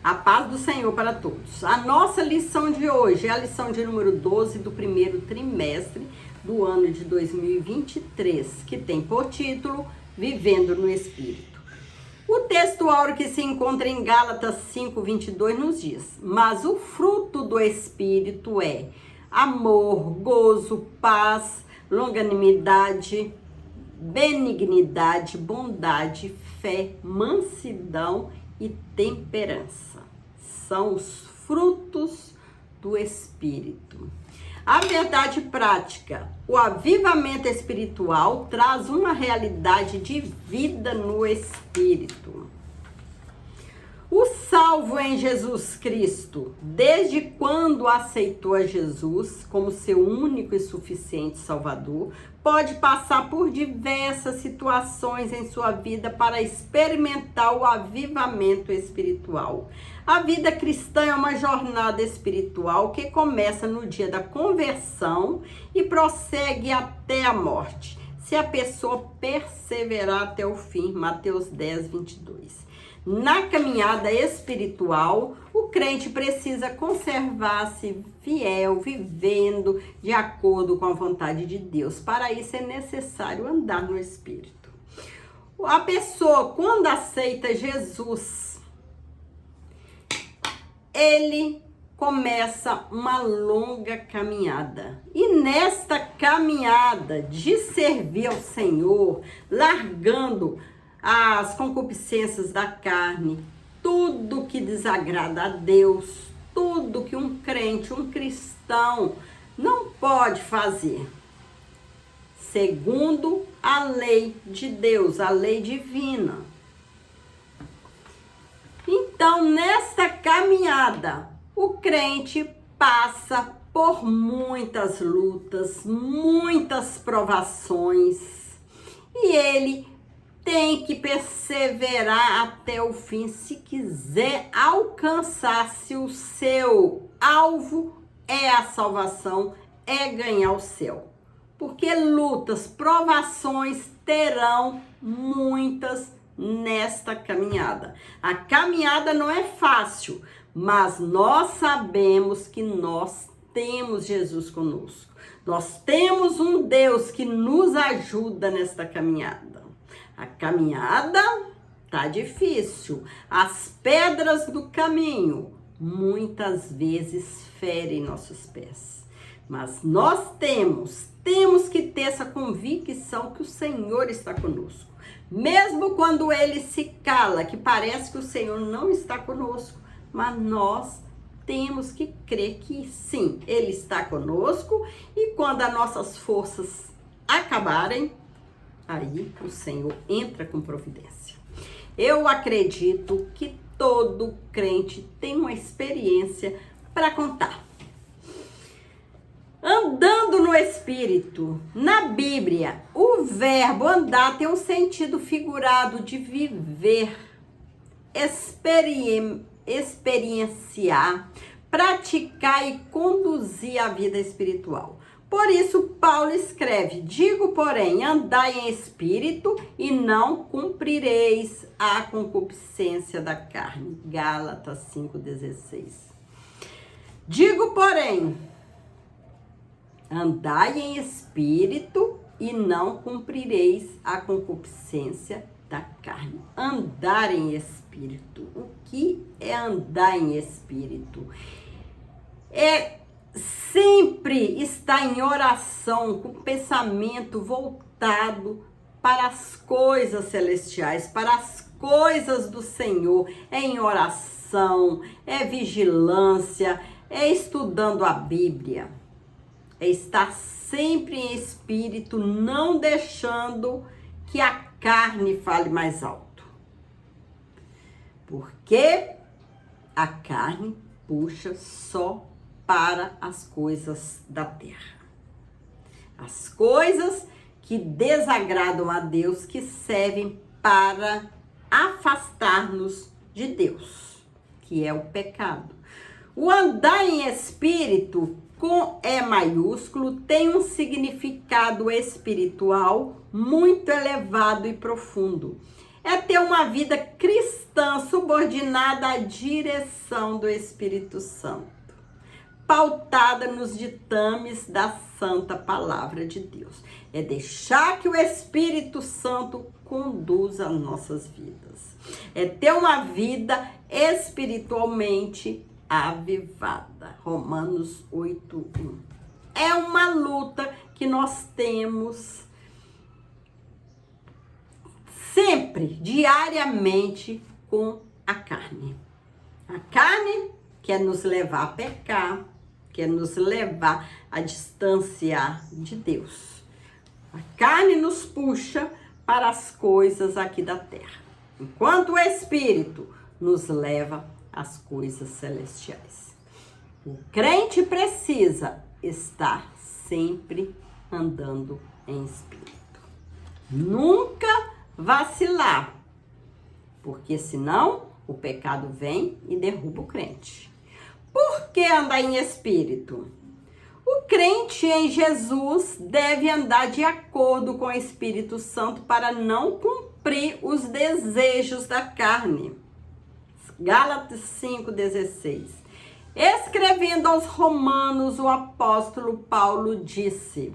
A paz do Senhor para todos. A nossa lição de hoje é a lição de número 12 do primeiro trimestre do ano de 2023, que tem por título Vivendo no Espírito. O texto áureo que se encontra em Gálatas 5:22 nos diz: mas o fruto do Espírito é amor, gozo, paz, longanimidade, benignidade, bondade, fé, mansidão e temperança. São os frutos do Espírito. A verdade prática, o avivamento espiritual traz uma realidade de vida no Espírito. O salvo em Jesus Cristo, desde quando aceitou a Jesus como seu único e suficiente Salvador, pode passar por diversas situações em sua vida para experimentar o avivamento espiritual. A vida cristã é uma jornada espiritual que começa no dia da conversão e prossegue até a morte, se a pessoa perseverar até o fim. Mateus 10:22. Na caminhada espiritual, o crente precisa conservar-se fiel, vivendo de acordo com a vontade de Deus. Para isso é necessário andar no Espírito. A pessoa, quando aceita Jesus, ele começa uma longa caminhada. E nesta caminhada de servir ao Senhor, largando as concupiscências da carne, tudo que desagrada a Deus, tudo que um crente, um cristão não pode fazer, segundo a lei de Deus, a lei divina. Então, nesta caminhada, o crente passa por muitas lutas, muitas provações, e ele tem que perseverar até o fim se quiser alcançar, se o seu alvo é a salvação, é ganhar o céu. Porque lutas, provações terão muitas nesta caminhada. A caminhada não é fácil, mas nós sabemos que nós temos Jesus conosco. Nós temos um Deus que nos ajuda nesta caminhada. A caminhada tá difícil. As pedras do caminho muitas vezes ferem nossos pés. Mas nós temos que ter essa convicção que o Senhor está conosco. Mesmo quando ele se cala, que parece que o Senhor não está conosco, mas nós temos que crer que sim, ele está conosco, e quando as nossas forças acabarem, aí o Senhor entra com providência. Eu acredito que todo crente tem uma experiência para contar. Andando no Espírito, na Bíblia, o verbo andar tem um sentido figurado de viver, experienciar, praticar e conduzir a vida espiritual. Por isso, Paulo escreve: digo, porém, andai em espírito e não cumprireis a concupiscência da carne. Gálatas 5:16. Digo, porém, andai em espírito e não cumprireis a concupiscência da carne. Andar em espírito. O que é andar em espírito? É sempre está em oração, com o pensamento voltado para as coisas celestiais, para as coisas do Senhor. É em oração, é vigilância, é estudando a Bíblia. É estar sempre em espírito, não deixando que a carne fale mais alto. Porque a carne puxa só para as coisas da terra. As coisas que desagradam a Deus, que servem para afastar-nos de Deus, que é o pecado. O andar em espírito, com E maiúsculo, tem um significado espiritual muito elevado e profundo. É ter uma vida cristã cristã subordinada à direção do Espírito Santo, pautada nos ditames da santa palavra de Deus. É deixar que o Espírito Santo conduza as nossas vidas. É ter uma vida espiritualmente avivada. Romanos 8:1. É uma luta que nós temos sempre, diariamente, com a carne. A carne quer nos levar a pecar, quer nos levar a distanciar de Deus. A carne nos puxa para as coisas aqui da terra, enquanto o Espírito nos leva às coisas celestiais. O crente precisa estar sempre andando em espírito. Nunca vacilar, porque senão o pecado vem e derruba o crente. Por que andar em espírito? O crente em Jesus deve andar de acordo com o Espírito Santo para não cumprir os desejos da carne. Gálatas 5:16. Escrevendo aos Romanos, o apóstolo Paulo disse: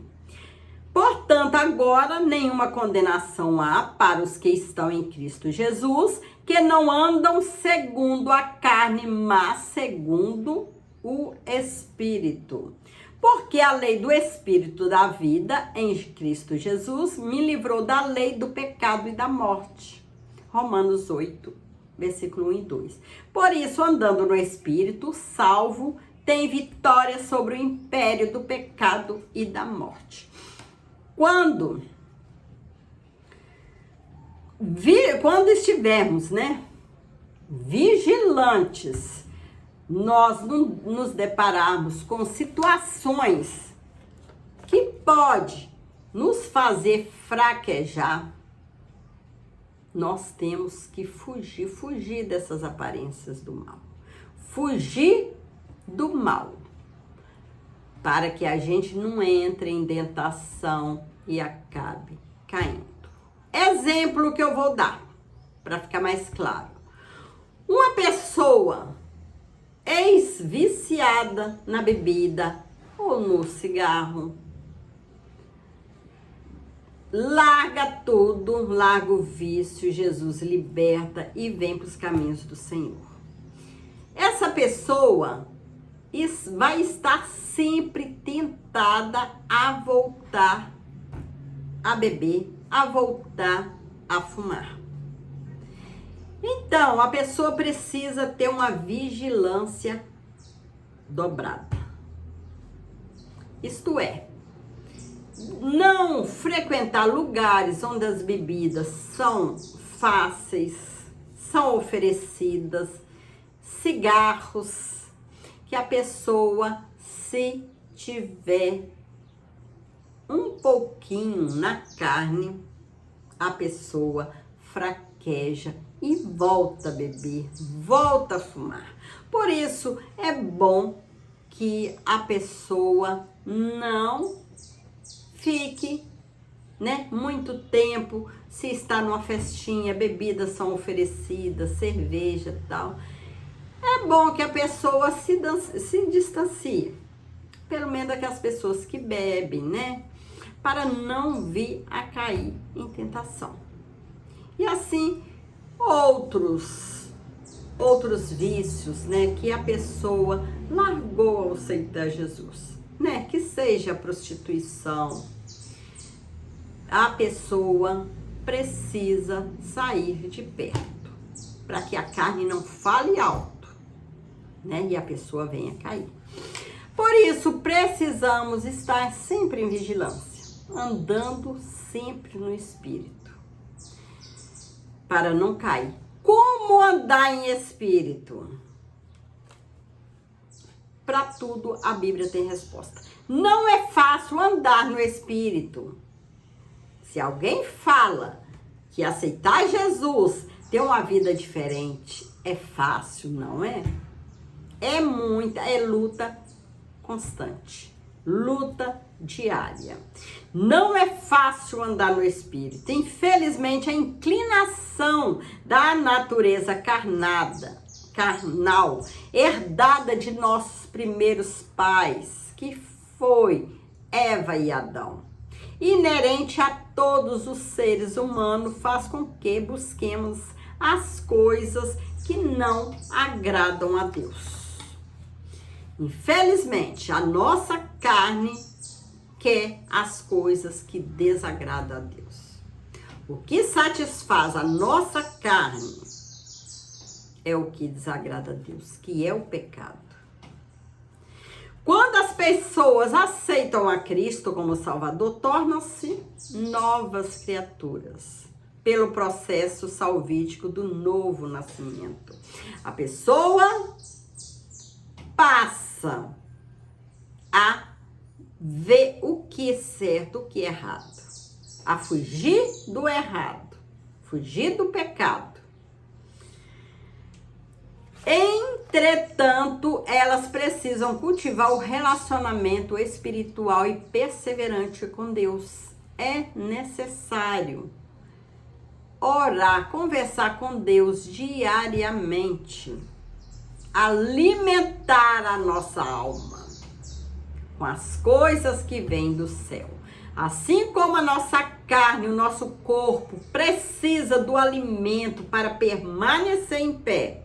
portanto, agora nenhuma condenação há para os que estão em Cristo Jesus, que não andam segundo a carne, mas segundo o Espírito. Porque a lei do Espírito da vida em Cristo Jesus me livrou da lei do pecado e da morte. Romanos 8, versículo 1 e 2. Por isso, andando no Espírito, salvo, tem vitória sobre o império do pecado e da morte. Quando estivermos, vigilantes, nós nos depararmos com situações que pode nos fazer fraquejar, nós temos que fugir dessas aparências do mal. Fugir do mal, para que a gente não entre em tentação e acabe caindo. Exemplo que eu vou dar, para ficar mais claro. Uma pessoa ex-viciada na bebida ou no cigarro, larga tudo, larga o vício, Jesus liberta e vem para os caminhos do Senhor. Essa pessoa vai estar sempre tentada a voltar a beber, a voltar a fumar. Então, a pessoa precisa ter uma vigilância dobrada. Isto é, não frequentar lugares onde as bebidas são fáceis, são oferecidas, cigarros, que a pessoa, se tiver um pouquinho na carne, a pessoa fraqueja e volta a beber, volta a fumar. Por isso, é bom que a pessoa não fique, muito tempo, se está numa festinha, bebidas são oferecidas, cerveja e tal. É bom que a pessoa se distancie, pelo menos aquelas pessoas que bebem, para não vir a cair em tentação. E assim, outros vícios, que a pessoa largou ao aceitar Jesus, que seja a prostituição, a pessoa precisa sair de perto, para que a carne não fale alto, e a pessoa venha cair. Por isso, precisamos estar sempre em vigilância, andando sempre no Espírito, para não cair. Como andar em Espírito? Para tudo a Bíblia tem resposta. Não é fácil andar no Espírito. Se alguém fala que aceitar Jesus, ter uma vida diferente, é fácil, não é? É luta constante, luta diária. Não é fácil andar no Espírito. Infelizmente, a inclinação da natureza carnal, herdada de nossos primeiros pais, que foi Eva e Adão, inerente a todos os seres humanos, faz com que busquemos as coisas que não agradam a Deus. Infelizmente, a nossa carne quer as coisas que desagradam a Deus. O que satisfaz a nossa carne é o que desagrada a Deus, que é o pecado. Quando as pessoas aceitam a Cristo como Salvador, tornam-se novas criaturas pelo processo salvífico do novo nascimento. A pessoa passa a ver o que é certo, o que é errado, a fugir do errado, fugir do pecado. Entretanto, elas precisam cultivar o relacionamento espiritual e perseverante com Deus. É necessário orar, conversar com Deus diariamente, alimentar a nossa alma com as coisas que vêm do céu. Assim como a nossa carne, o nosso corpo precisa do alimento para permanecer em pé,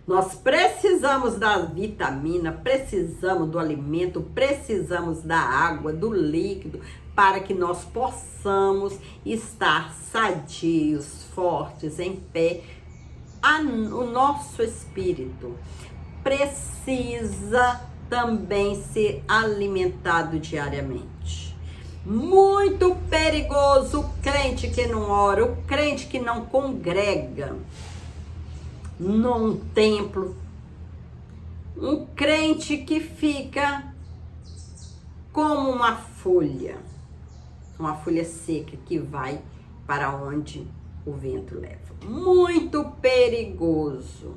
nós precisamos da vitamina, precisamos do alimento, precisamos da água, do líquido, para que nós possamos estar sadios, fortes, em pé. O nosso espírito precisa também ser alimentado diariamente. Muito perigoso o crente que não ora, o crente que não congrega num templo, um crente que fica como uma folha seca que vai para onde o vento leva. Muito perigoso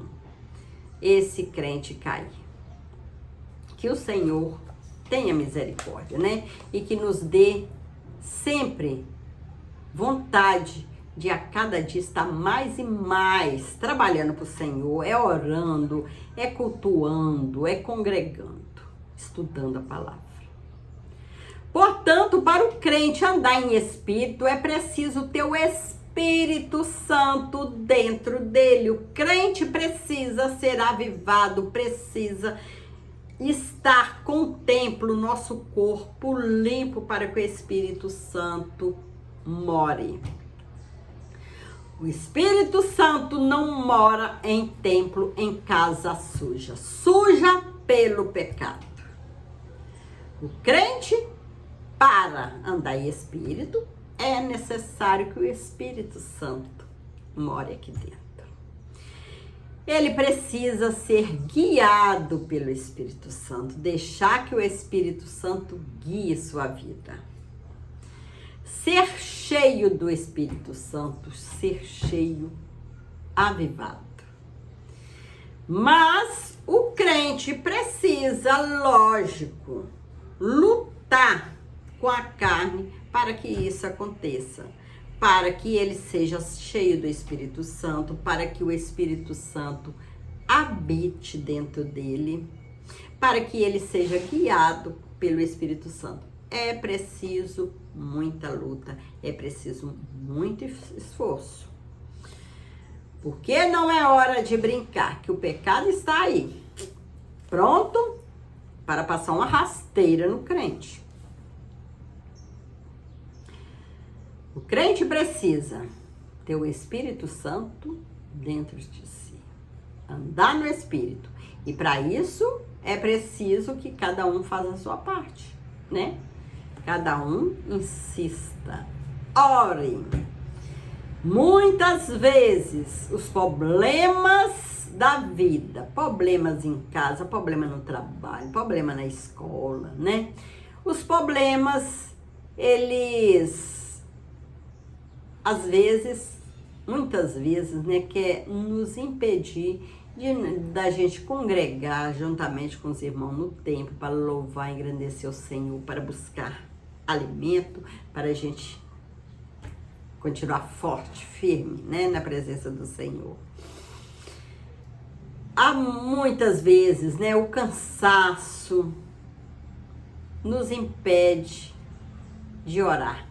esse crente cair. Que o Senhor tenha misericórdia, né? E que nos dê sempre vontade de a cada dia estar mais e mais trabalhando para o Senhor, orando, cultuando, congregando, estudando a palavra. Portanto, para o crente andar em espírito, é preciso ter o Espírito Santo dentro dele. O crente precisa ser avivado, precisa estar com o templo, nosso corpo limpo, para que o Espírito Santo more. O Espírito Santo não mora em templo, em casa suja pelo pecado. O crente, para andar em espírito, é necessário que o Espírito Santo more aqui dentro. Ele precisa ser guiado pelo Espírito Santo, deixar que o Espírito Santo guie sua vida. Ser cheio do Espírito Santo, ser cheio, avivado. Mas o crente precisa, lógico, lutar com a carne para que isso aconteça. Para que ele seja cheio do Espírito Santo, para que o Espírito Santo habite dentro dele, para que ele seja guiado pelo Espírito Santo. É preciso muita luta, é preciso muito esforço. Porque não é hora de brincar, que o pecado está aí, pronto para passar uma rasteira no crente. O crente precisa ter o Espírito Santo dentro de si, andar no Espírito. E para isso é preciso que cada um faça a sua parte, né? Cada um insista, ore. Muitas vezes os problemas da vida, problemas em casa, problema no trabalho, problema na escola, né? Os problemas, eles, às vezes, muitas vezes, né, quer nos impedir da gente congregar juntamente com os irmãos no templo para louvar e engrandecer o Senhor, para buscar alimento para a gente continuar forte, firme, né, na presença do Senhor. Há muitas vezes, né, o cansaço nos impede de orar,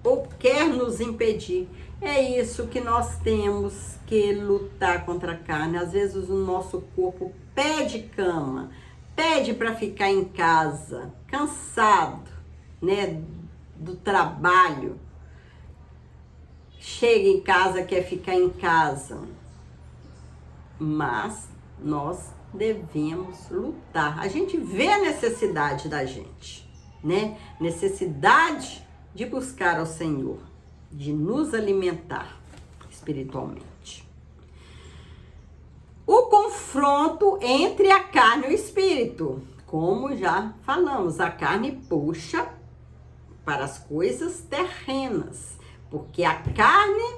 ou quer nos impedir. É isso que nós temos que lutar contra a carne. Às vezes o nosso corpo pede cama, pede para ficar em casa, cansado, né, do trabalho. Chega em casa, quer ficar em casa. Mas nós devemos lutar. A gente vê a necessidade da gente, né? Necessidade de buscar ao Senhor, de nos alimentar espiritualmente. O confronto entre a carne e o espírito. Como já falamos, a carne puxa para as coisas terrenas, porque a carne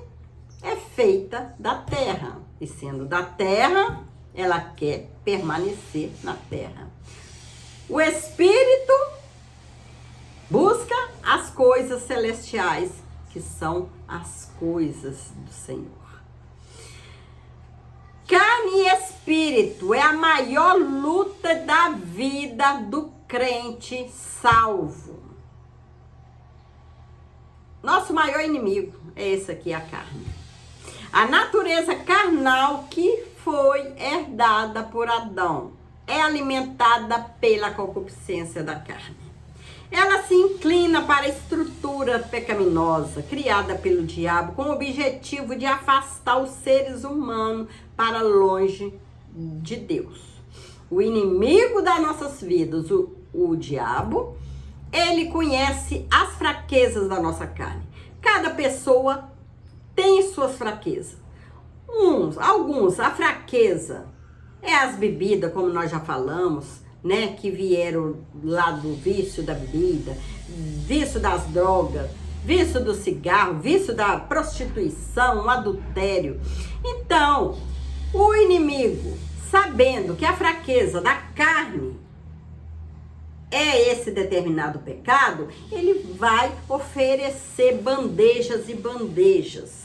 é feita da terra, e sendo da terra, ela quer permanecer na terra. O espírito busca as coisas celestiais, que são as coisas do Senhor. Carne e espírito é a maior luta da vida do crente salvo. Nosso maior inimigo é esse aqui, a carne. A natureza carnal que foi herdada por Adão é alimentada pela concupiscência da carne. Ela se inclina para a estrutura pecaminosa criada pelo diabo com o objetivo de afastar os seres humanos para longe de Deus. O inimigo das nossas vidas, o diabo, ele conhece as fraquezas da nossa carne. Cada pessoa tem suas fraquezas. Alguns, a fraqueza é as bebidas, como nós já falamos, né, que vieram lá do vício da bebida, vício das drogas, vício do cigarro, vício da prostituição, adultério. Então, o inimigo, sabendo que a fraqueza da carne é esse determinado pecado, ele vai oferecer bandejas e bandejas.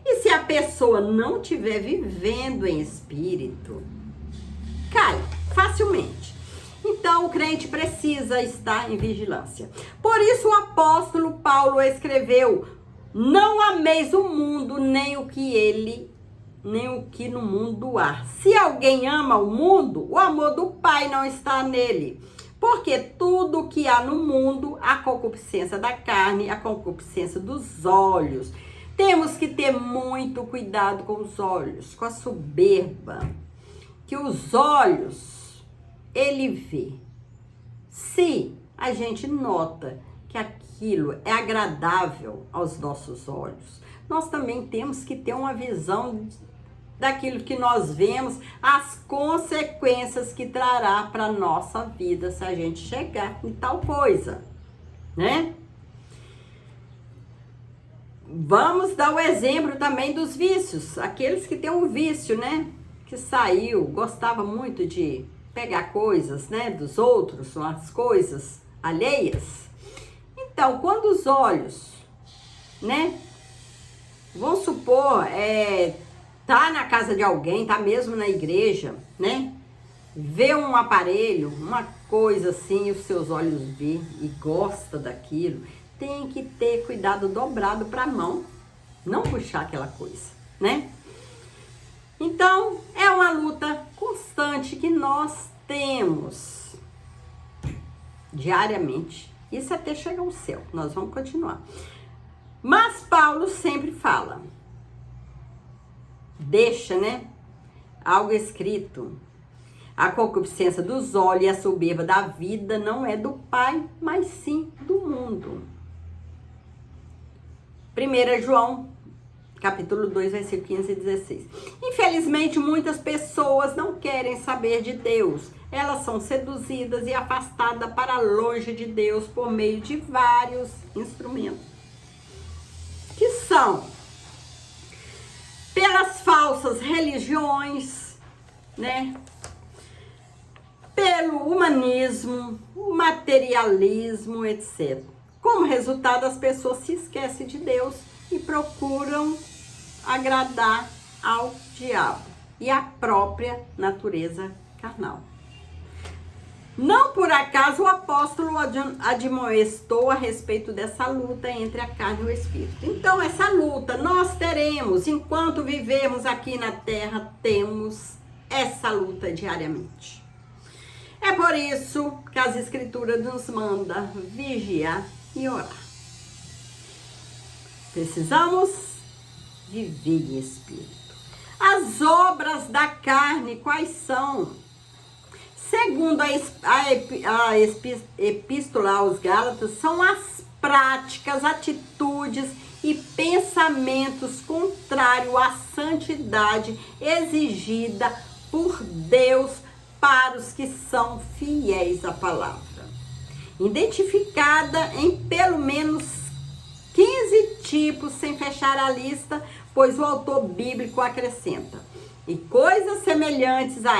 E se a pessoa não estiver vivendo em espírito, cai facilmente. Então, o crente precisa estar em vigilância. Por isso, o apóstolo Paulo escreveu: não ameis o mundo, nem o que no mundo há. Se alguém ama o mundo, o amor do Pai não está nele. Porque tudo o que há no mundo, a concupiscência da carne, a concupiscência dos olhos. Temos que ter muito cuidado com os olhos, com a soberba. Que os olhos, ele vê. Se a gente nota que aquilo é agradável aos nossos olhos, nós também temos que ter uma visão daquilo que nós vemos, as consequências que trará para a nossa vida se a gente chegar em tal coisa, né? Vamos dar o exemplo também dos vícios, aqueles que têm um vício, né? Que saiu, gostava muito de pegar coisas, né, dos outros, as coisas alheias. Então, quando os olhos, né, vamos supor, tá na casa de alguém, tá mesmo na igreja, né, vê um aparelho, uma coisa assim, os seus olhos vê e gosta daquilo, tem que ter cuidado dobrado para a mão, não puxar aquela coisa, né? Então, é uma luta constante que nós temos diariamente. Isso até chegar ao céu. Nós vamos continuar. Mas Paulo sempre fala. Deixa, né? Algo escrito. A concupiscência dos olhos e a soberba da vida não é do Pai, mas sim do mundo. 1 João capítulo 2, versículo 15 e 16. Infelizmente, muitas pessoas não querem saber de Deus. Elas são seduzidas e afastadas para longe de Deus por meio de vários instrumentos. Que são pelas falsas religiões, né? Pelo humanismo, o materialismo, etc. Como resultado, as pessoas se esquecem de Deus e procuram agradar ao diabo e à própria natureza carnal. Não por acaso o apóstolo admoestou a respeito dessa luta entre a carne e o espírito. Então, essa luta nós teremos, enquanto vivemos aqui na terra, temos essa luta diariamente. É por isso que as escrituras nos mandam vigiar e orar. Precisamos viver em espírito. As obras da carne, quais são? Segundo a epístola aos Gálatas, são as práticas, atitudes e pensamentos contrários à santidade exigida por Deus para os que são fiéis à palavra. Identificada em pelo menos 15 tipos, sem fechar a lista, pois o autor bíblico acrescenta. E coisas semelhantes a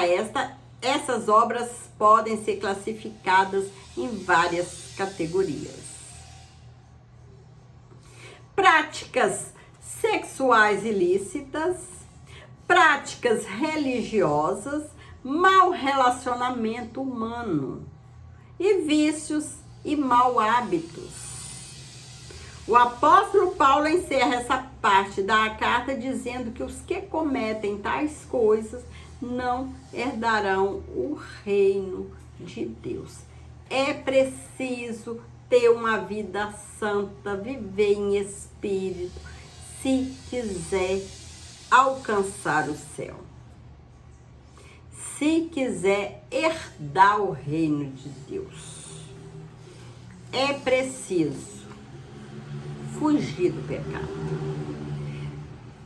essas obras podem ser classificadas em várias categorias. Práticas sexuais ilícitas, práticas religiosas, mau relacionamento humano e vícios e mau hábitos. O apóstolo Paulo encerra essa parte da carta dizendo que os que cometem tais coisas não herdarão o reino de Deus. É preciso ter uma vida santa, viver em espírito, se quiser alcançar o céu. Se quiser herdar o reino de Deus. É preciso fugir do pecado.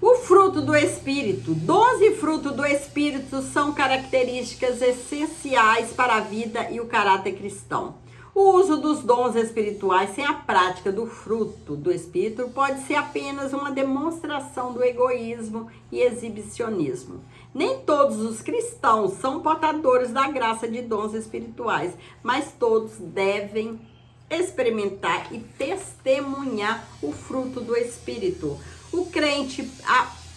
O fruto do Espírito. 12 frutos do Espírito são características essenciais para a vida e o caráter cristão. O uso dos dons espirituais sem a prática do fruto do Espírito pode ser apenas uma demonstração do egoísmo e exibicionismo. Nem todos os cristãos são portadores da graça de dons espirituais, mas todos devem experimentar e testemunhar o fruto do Espírito. O crente,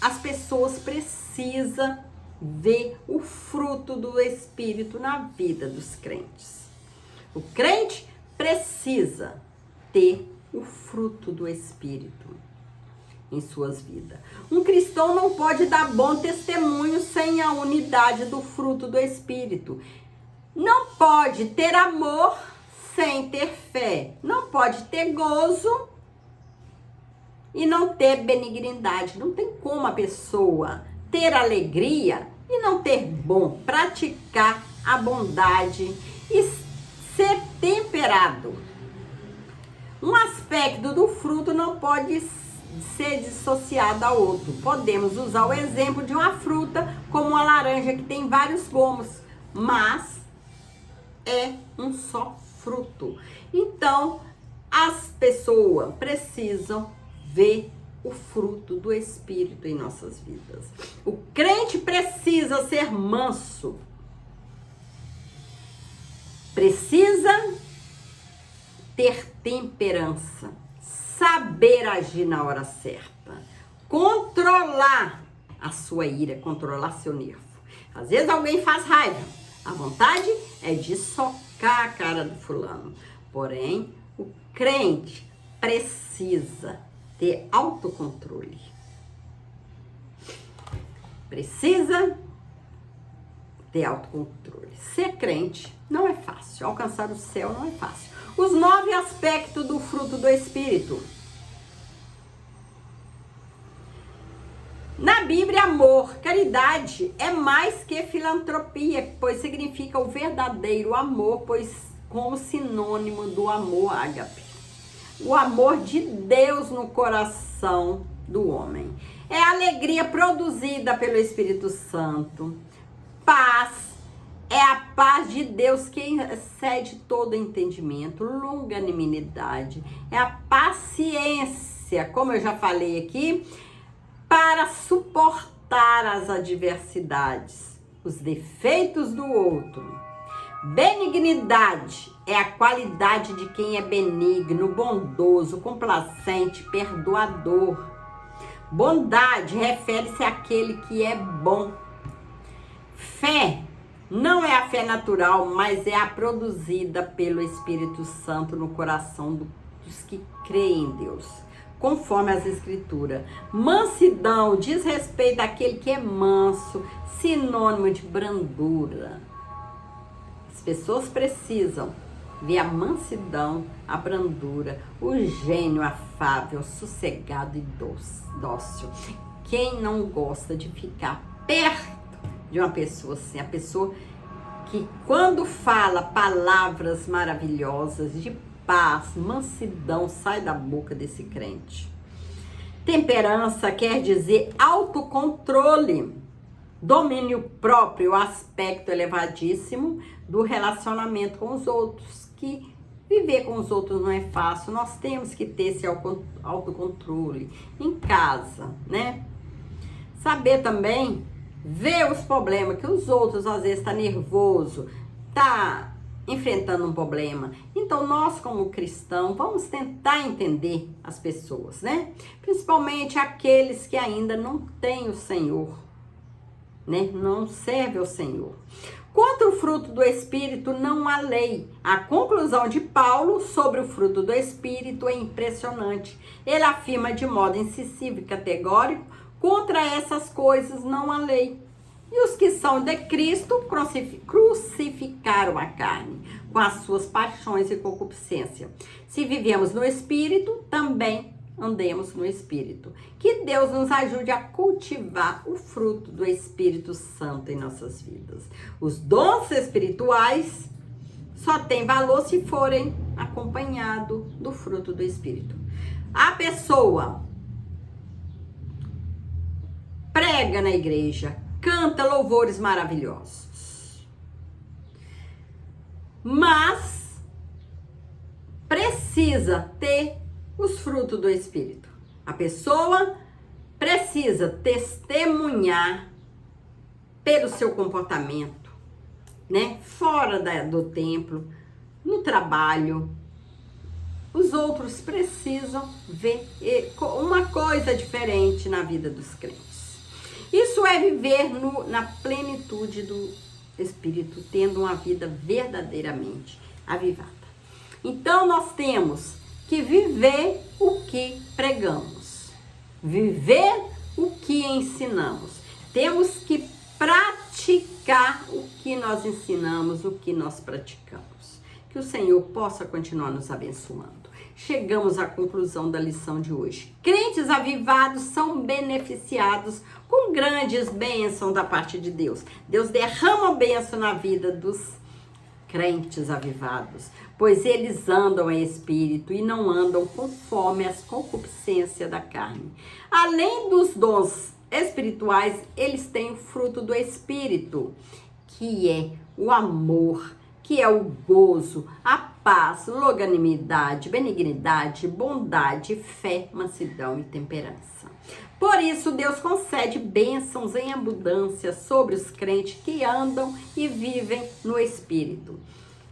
as pessoas precisam ver o fruto do Espírito na vida dos crentes. O crente precisa ter o fruto do Espírito em suas vidas. Um cristão não pode dar bom testemunho sem a unidade do fruto do Espírito. Não pode ter amor sem ter fé. Não pode ter gozo e não ter benignidade. Não tem como a pessoa ter alegria e não ter bom, praticar a bondade e ser temperado. Um aspecto do fruto não pode ser dissociado ao outro. Podemos usar o exemplo de uma fruta como uma laranja que tem vários gomos, mas é um só fruto. Então, as pessoas precisam ver o fruto do Espírito em nossas vidas. O crente precisa ser manso. Precisa ter temperança, saber agir na hora certa, controlar a sua ira, controlar seu nervo. Às vezes alguém faz raiva, a vontade é de socar a cara do fulano. Porém, o crente precisa ter autocontrole. Precisa ter autocontrole. Ser crente não é fácil. Alcançar o céu não é fácil. Os 9 aspectos do fruto do Espírito. Na Bíblia, amor, caridade é mais que filantropia, pois significa o verdadeiro amor, pois como sinônimo do amor ágape. O amor de Deus no coração do homem. É a alegria produzida pelo Espírito Santo. Paz. É a paz de Deus que excede todo entendimento, longanimidade, é a paciência, como eu já falei aqui, para suportar as adversidades, os defeitos do outro. Benignidade é a qualidade de quem é benigno, bondoso, complacente, perdoador. Bondade refere-se àquele que é bom. Fé não é a fé natural, mas é a produzida pelo Espírito Santo no coração dos que creem em Deus, conforme as Escrituras. Mansidão diz respeito àquele que é manso, sinônimo de brandura. As pessoas precisam ver a mansidão, a brandura, o gênio afável, sossegado e dócil. Quem não gosta de ficar perto de uma pessoa assim, a pessoa que quando fala palavras maravilhosas de paz, mansidão, sai da boca desse crente. Temperança quer dizer autocontrole, domínio próprio, aspecto elevadíssimo do relacionamento com os outros, que viver com os outros não é fácil, nós temos que ter esse autocontrole em casa, né? Saber também ver os problemas que os outros às vezes tá nervoso, tá enfrentando um problema. Então nós como cristãos vamos tentar entender as pessoas, né? Principalmente aqueles que ainda não têm o Senhor, né? Não serve ao Senhor. Quanto ao fruto do Espírito, não há lei. A conclusão de Paulo sobre o fruto do Espírito é impressionante. Ele afirma de modo incisivo e categórico: contra essas coisas não há lei. E os que são de Cristo crucificaram a carne com as suas paixões e concupiscência. Se vivemos no Espírito, também andemos no Espírito. Que Deus nos ajude a cultivar o fruto do Espírito Santo em nossas vidas. Os dons espirituais só têm valor se forem acompanhados do fruto do Espírito. A pessoa prega na igreja, canta louvores maravilhosos, mas precisa ter os frutos do Espírito. A pessoa precisa testemunhar pelo seu comportamento, né? Fora do templo, no trabalho. Os outros precisam ver uma coisa diferente na vida dos crentes. Isso é viver na plenitude do Espírito, tendo uma vida verdadeiramente avivada. Então nós temos que viver o que pregamos, viver o que ensinamos. Temos que praticar o que nós ensinamos, o que nós praticamos. Que o Senhor possa continuar nos abençoando. Chegamos à conclusão da lição de hoje. Crentes avivados são beneficiados com grandes bênçãos da parte de Deus. Deus derrama bênção na vida dos crentes avivados, pois eles andam em espírito e não andam conforme as concupiscências da carne. Além dos dons espirituais, eles têm o fruto do Espírito, que é o amor, que é o gozo, a paz, longanimidade, benignidade, bondade, fé, mansidão e temperança. Por isso, Deus concede bênçãos em abundância sobre os crentes que andam e vivem no Espírito.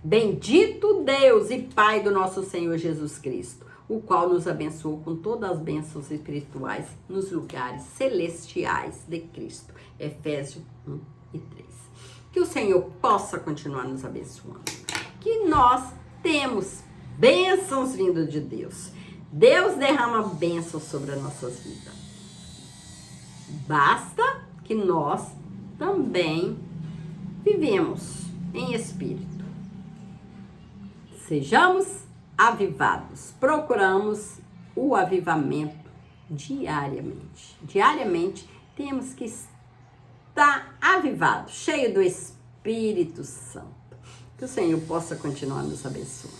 Bendito Deus e Pai do nosso Senhor Jesus Cristo, o qual nos abençoou com todas as bênçãos espirituais nos lugares celestiais de Cristo. Efésios 1 e 3. Que o Senhor possa continuar nos abençoando. Que nós temos bênçãos vindo de Deus. Deus derrama bênçãos sobre as nossas vidas. Basta que nós também vivemos em espírito. Sejamos avivados. Procuramos o avivamento diariamente. Diariamente temos que estar avivados, cheio do Espírito Santo. Que o Senhor possa continuar nos abençoando.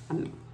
Amém.